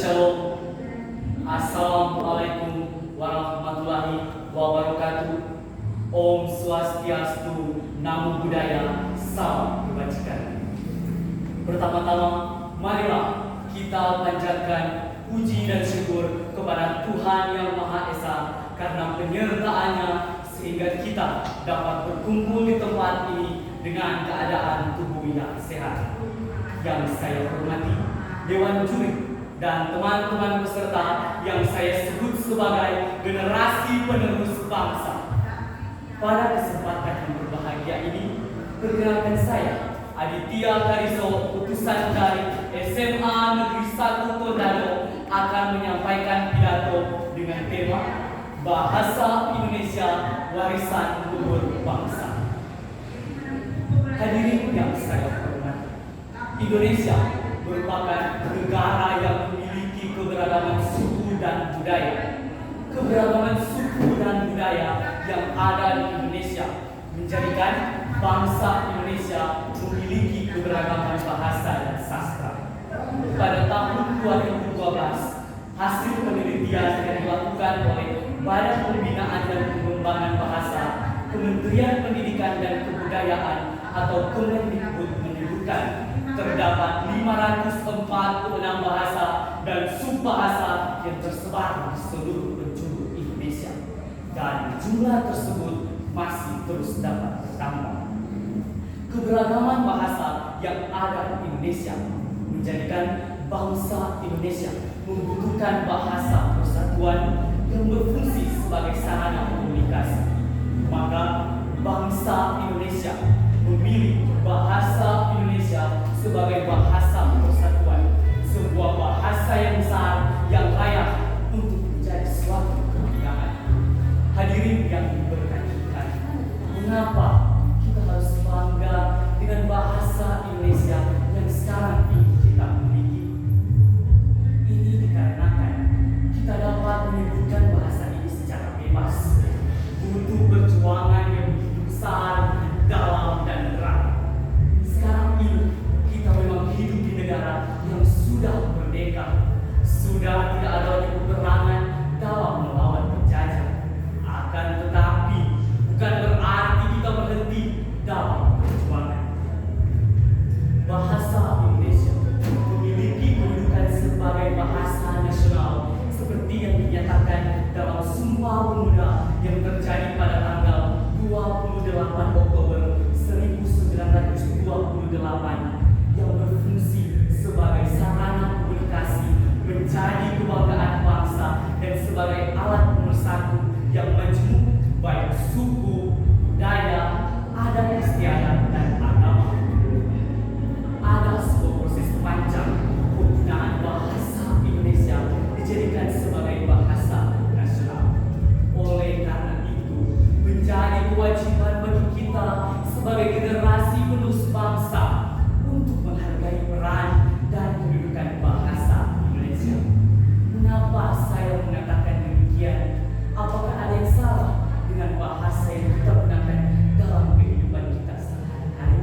Shalom. Assalamualaikum warahmatullahi wabarakatuh. Om Swastiastu, Namo Buddhaya, Salam Kebajikan. Pertama-tama, marilah kita panjatkan puji dan syukur kepada Tuhan Yang Maha Esa karena penyertaannya sehingga kita dapat berkumpul di tempat ini dengan keadaan tubuh yang sehat. Yang saya hormati Dewan Juri dan teman-teman peserta yang saya sebut sebagai generasi penerus bangsa. Pada kesempatan yang berbahagia ini, perkenalkan saya Aditya Kariso, utusan dari SMA Negeri 1 Tondano, akan menyampaikan pidato dengan tema Bahasa Indonesia Warisan Luhur Bangsa. Hadirin yang saya hormati, Indonesia merupakan negara yang memiliki keberagaman suku dan budaya. Keberagaman suku dan budaya yang ada di Indonesia menjadikan bangsa Indonesia memiliki keberagaman bahasa dan sastra. Pada tahun 2012, hasil penelitian yang dilakukan oleh Badan Pembinaan dan Pengembangan Bahasa, Kementerian Pendidikan dan Kebudayaan atau Kemendikbud menyebutkan terdapat 546 bahasa dan subbahasa yang tersebar di seluruh penjuru Indonesia, dan jumlah tersebut masih terus dapat bertambah. Keberagaman bahasa yang ada di Indonesia menjadikan bangsa Indonesia membutuhkan bahasa persatuan yang berfungsi sebagai sarana komunikasi. Maka bangsa Indonesia memilih bahasa Indonesia sebagai bahasa persatuan, sebuah bahasa yang besar yang layak untuk menjadi suatu kebijakan. Hadirin yang diberkati Tuhan, mengapa kita harus bangga dengan bahasa Indonesia yang sekarang ini kita miliki? Ini dikarenakan kita dapat menyebutkan bahasa ini secara bebas, butuh perjuangan yang begitu besar, dalam dan berat. Sekarang ini kita memang hidup di negara yang sudah merdeka, sudah tidak ada lagi peperangan dalam melawan penjajah. Akan tetapi bukan berarti kita berhenti dalam perjuangan. Bahasa Indonesia memiliki kedudukan sebagai bahasa nasional seperti yang dinyatakan dalam Sumpah Pemuda yang terjadi pada tanggal 28 Oktober 1928 yang berfungsi sebagai sarana komunikasi, menjadi kebanggaan bangsa dan sebagai alat pemersatu yang majemuk baik suku, budaya, adat istiadat dan agama. Ada sebuah proses panjang penggunaan bahasa Indonesia dijadikan sebagai bahasa nasional. Oleh karena itu, menjadi kewajiban bagi kita sebagai generasi penerus bangsa untuk menghargai peran dan kedudukan bahasa Indonesia. Mengapa saya mengatakan demikian? Apakah ada yang salah dengan bahasa yang kita gunakan dalam kehidupan kita sehari-hari?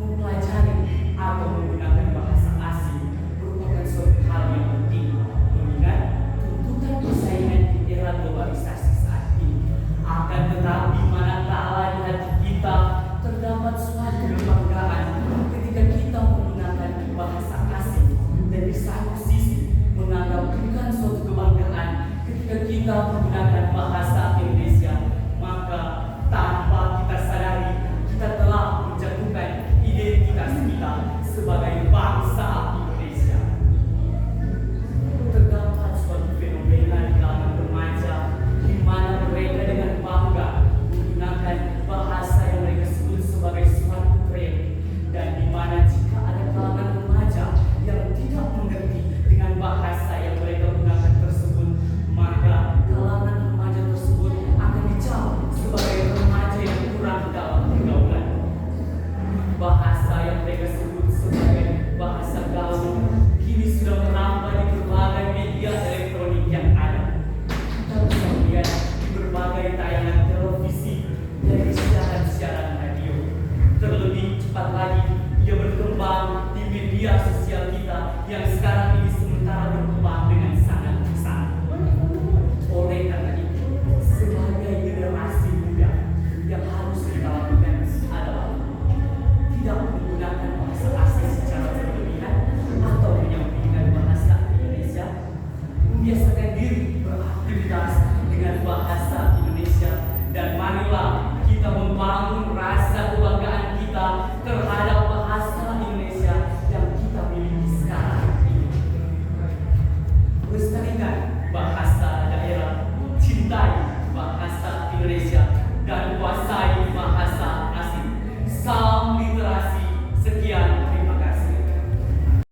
Mempelajari atau menggunakan bahasa asing merupakan suatu hal yang penting, mengingat tuntutan persaingan di era globalisasi saat ini. Akan tetapi manakala di hati kita terdapat suatu kebanggaan ketika kita menggunakan bahasa asing, dan di satu sisi menganggap bukan suatu kebanggaan ketika kita menggunakan bahasa